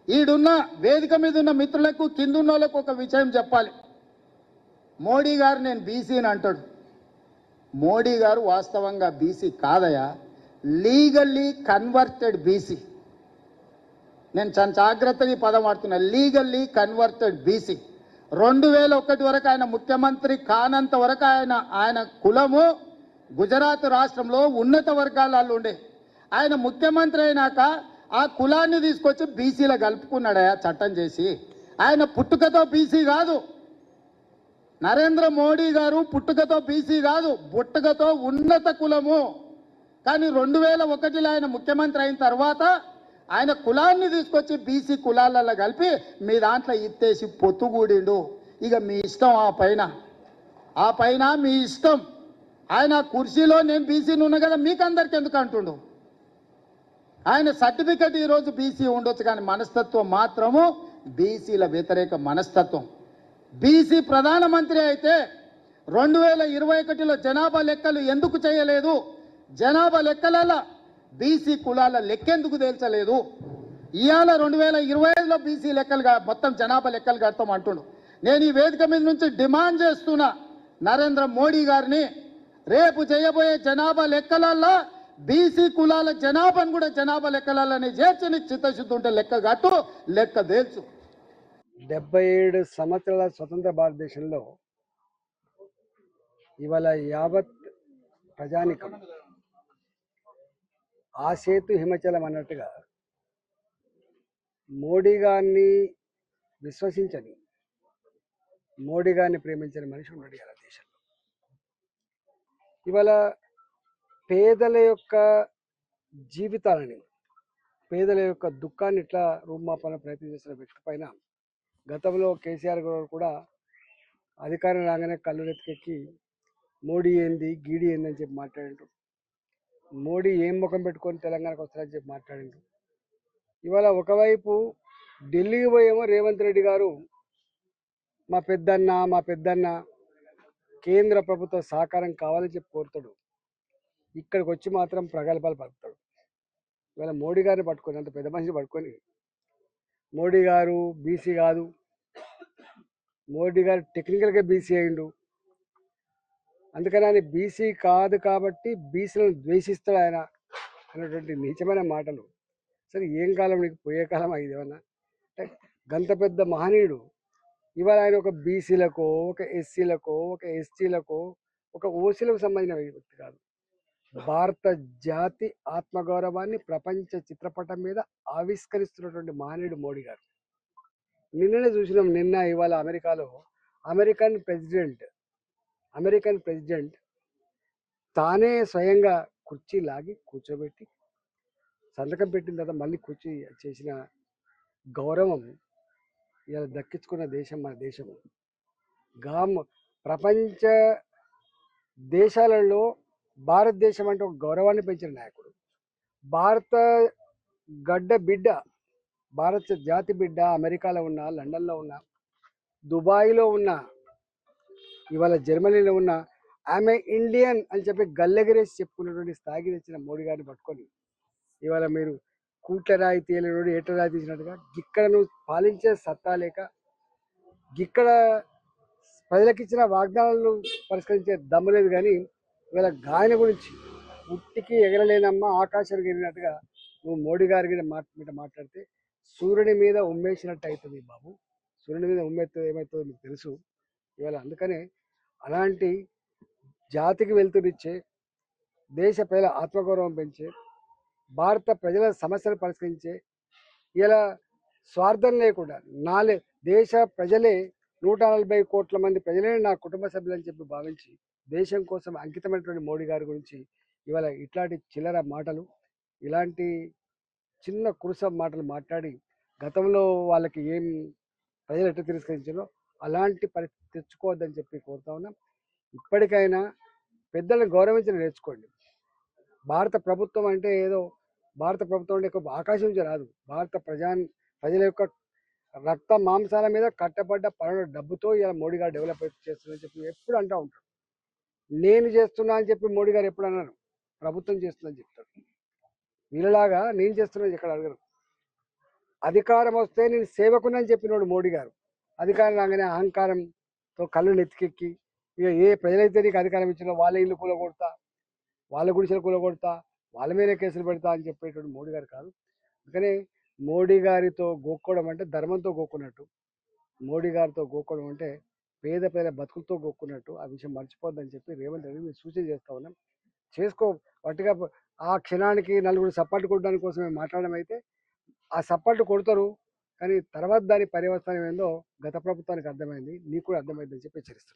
ఈడున్న వేదిక మీద ఉన్న మిత్రులకు కిందున్న వాళ్ళకు ఒక విషయం చెప్పాలి. మోడీ గారు నేను బీసీని అంటాడు. మోడీ గారు వాస్తవంగా బీసీ కాదయా, లీగల్లీ కన్వర్టెడ్ బీసీ. నేను చాలా జాగ్రత్తగా ఈ పదం వాడుతున్నా, లీగల్లీ కన్వర్టెడ్ బీసీ. 2001 వరకు ఆయన ముఖ్యమంత్రి కానంత వరకు ఆయన కులము గుజరాత్ రాష్ట్రంలో ఉన్నత వర్గాలలో ఉండే. ఆయన ముఖ్యమంత్రి అయినాక ఆ కులాన్ని తీసుకొచ్చి బీసీలో కలుపుకున్నాడయా చట్టం చేసి. ఆయన పుట్టుకతో బీసీ కాదు, నరేంద్ర మోడీ గారు పుట్టుకతో బీసీ కాదు, పుట్టుకతో ఉన్నత కులము. కానీ 2001లో ఆయన ముఖ్యమంత్రి అయిన తర్వాత ఆయన కులాన్ని తీసుకొచ్చి బీసీ కులాలలో కలిపి మీ దాంట్లో ఇత్తేసి పొత్తుగూడిండు. ఇక మీ ఇష్టం, ఆ పైన మీ ఇష్టం. ఆయన కుర్చీలో నేను బీసీని ఉన్నా కదా మీకు అందరికి ఎందుకు అంటుండు. ఆయన సర్టిఫికెట్ ఈరోజు బీసీ ఉండొచ్చు, కానీ మనస్తత్వం మాత్రము బీసీల వ్యతిరేక మనస్తత్వం. బీసీ ప్రధానమంత్రి అయితే 2021లో జనాభా లెక్కలు ఎందుకు చేయలేదు, జనాభా లెక్కలలో బీసీ కులాల లెక్కెందుకు తేల్చలేదు. ఇవాళ 2025లో బీసీ లెక్కలు మొత్తం జనాభా లెక్కలు కడతాం అంటుండు. నేను ఈ వేదిక మీద నుంచి డిమాండ్ చేస్తున్నా నరేంద్ర మోడీ గారిని, రేపు చేయబోయే జనాభా లెక్కలల్లో బీసీ కులాల జనాభాను కూడా జనాభా లెక్కలలోనే చేర్చి నీకు చిత్తశుద్ధి ఉంటే లెక్క కట్టు, లెక్క తేల్చు. 77 సంవత్సరాల స్వతంత్ర భారతదేశంలో ఇవాళ యావత్ ప్రజానికం ఆ సేతు హిమచలం అన్నట్టుగా మోడీ గారిని విశ్వసించని, మోడీ గారిని ప్రేమించని మనిషి ఉన్నాడు ఇలా దేశంలో. ఇవాళ పేదల యొక్క జీవితాలని, పేదల యొక్క దుఃఖాన్ని ఇట్లా రూపుమాపాలని ప్రయత్నం చేస్తున్న వ్యక్తి పైన గతంలో కేసీఆర్ గారు కూడా అధికారం రాగానే కళ్ళు రెత్తికెక్కి మోడీ ఏంది గీడి ఏంది అని చెప్పి మాట్లాడిండు. మోడీ ఏం ముఖం పెట్టుకొని తెలంగాణకు వస్తారని చెప్పి మాట్లాడిండు. ఇవాళ ఒకవైపు ఢిల్లీకి పోయేమో రేవంత్ రెడ్డి గారు మా పెద్దన్న కేంద్ర ప్రభుత్వ సహకారం కావాలని చెప్పి కోరుతాడు. ఇక్కడికి వచ్చి మాత్రం ప్రగల్భాలు పలుకుతాడు. ఇవాళ మోడీ గారిని పట్టుకొని, అంత పెద్ద మనిషిని పట్టుకొని మోడీ గారు బీసీ కాదు, మోడీ గారు టెక్నికల్గా బీసీ అయిండు, అందుకని ఆయన బీసీ కాదు కాబట్టి బీసీలను ద్వేషిస్తాడు ఆయన అనేటువంటి నీచమైన మాటలు. సరే ఏం కాలం నీకు, పోయే కాలం ఇది ఏమన్నా? అంటే గంత పెద్ద మహనీయుడు ఇవాళ ఆయన ఒక బీసీలకో, ఒక ఎస్సీలకో, ఒక ఎస్టీలకో, ఒక ఓసీలకు సంబంధించిన వ్యక్తి కాదు. భారత జాతి ఆత్మగౌరవాన్ని ప్రపంచ చిత్రపటం మీద ఆవిష్కరిస్తున్నటువంటి మహనీయుడు మోడీ గారు. నిన్ననే చూసినాం, ఇవాళ అమెరికాలో అమెరికన్ ప్రెసిడెంట్ తానే స్వయంగా కుర్చీ లాగి కూర్చోబెట్టి సంతకం పెట్టిన తర్వాత మళ్ళీ కుర్చీ చేసిన గౌరవం ఇలా దక్కించుకున్న దేశం మన దేశము. ప్రపంచ దేశాలలో భారతదేశం అంటే ఒక గౌరవాన్ని పెంచిన నాయకుడు. భారత గడ్డ బిడ్డ, భారత జాతి బిడ్డ అమెరికాలో ఉన్న, లండన్లో ఉన్న, దుబాయ్లో ఉన్న, ఇవాళ జర్మనీలో ఉన్న ఆమె ఇండియన్ అని చెప్పి గల్లెగిరేసి చెప్పుకున్నటువంటి స్థాయికి తెచ్చిన మోడీ గారిని పట్టుకొని ఇవాళ మీరు కూట్ల రాయి తేలినోడు ఏట రాయి తీసినట్టుగా గిక్కడ నువ్వు పాలించే సత్తా లేక, గిక్కడ ప్రజలకు ఇచ్చిన వాగ్దానాలను పరిష్కరించే దమ్ము లేదు. కానీ ఇవాళ గాయన గురించి ఉట్టికి ఎగరలేనమ్మా ఆకాశానికి ఎగిరినట్టుగా నువ్వు మోడీ గారి మీద మాట్లాడితే సూర్యుని మీద ఉమ్మేసినట్టు అవుతుంది బాబు. సూర్యుని మీద ఉమ్మేస్తే ఏమవుతుందో మీకు తెలుసు. ఇవాళ అందుకనే అలాంటి జాతికి వెళ్తునిచ్చే, దేశ ప్రజల ఆత్మగౌరవం పెంచే, భారత ప్రజల సమస్యలు పరిష్కరించే, ఇలా స్వార్థం లేకుండా దేశ ప్రజలే 140 కోట్ల మంది ప్రజలే నా కుటుంబ సభ్యులని చెప్పి భావించి దేశం కోసం అంకితమైనటువంటి మోడీ గారి గురించి ఇవాళ ఇట్లాంటి చిల్లర మాటలు, ఇలాంటి చిన్న కురుస మాటలు మాట్లాడి గతంలో వాళ్ళకి ఏం ప్రజలు ఎట్లా తిరస్కరించారో అలాంటి పరిస్థితి తెచ్చుకోవద్దని చెప్పి కోరుతా ఉన్నాం. ఇప్పటికైనా పెద్దలను గౌరవించడం నేర్చుకోండి. భారత ప్రభుత్వం అంటే ఏదో భారత ప్రభుత్వం అంటే ఆకాశం నుంచి రాదు. భారత ప్రజల యొక్క రక్త మాంసాల మీద కట్టబడ్డ పనుల డబ్బుతో ఇలా మోడీ గారు డెవలప్ చేస్తుందని చెప్పి ఎప్పుడు అంటూ ఉంటారు. నేను చేస్తున్నా అని చెప్పి మోడీ గారు ఎప్పుడు అన్నారు? ప్రభుత్వం చేస్తుందని చెప్తారు. వీళ్ళలాగా నేను చేస్తున్నా ఎక్కడ అడగరు. అధికారం వస్తే నేను సేవకునని చెప్పినోడు మోడీ గారు. అధికారం రాగానే అహంకారంతో కళ్ళు నెత్తికెక్కి ఇక ఏ ప్రజలైతే నీకు అధికారం ఇచ్చినా వాళ్ళ ఇల్లు కూలగొడతా, వాళ్ళ గుడిసెలు కూలగొడతా, వాళ్ళ మీద కేసులు పెడతా అని చెప్పేటువంటి మోడీ గారు కాదు. అందుకనే మోడీ గారితో గోక్కోవడం అంటే ధర్మంతో గోక్కున్నట్టు, మోడీ గారితో గోక్కోవడం అంటే పేద పేద బతుకులతో గోక్కున్నట్టు. ఆ విషయం మర్చిపోద్దని చెప్పి రేవంత్ రెడ్డి మీరు సూచన చేస్తా ఉన్నాం. చేసుకో వట్టిగా ఆ క్షణానికి నలుగురు సపోర్ట్ కొట్టడానికి కోసమే మాట్లాడడం అయితే ఆ సపోర్ట్ కొడతారు, కానీ తర్వాత దాని పర్యవసానం ఏందో గత ప్రభుత్వానికి అర్థమైంది, నీకు కూడా అర్థమైందని చెప్పి హెచ్చరిస్తాను.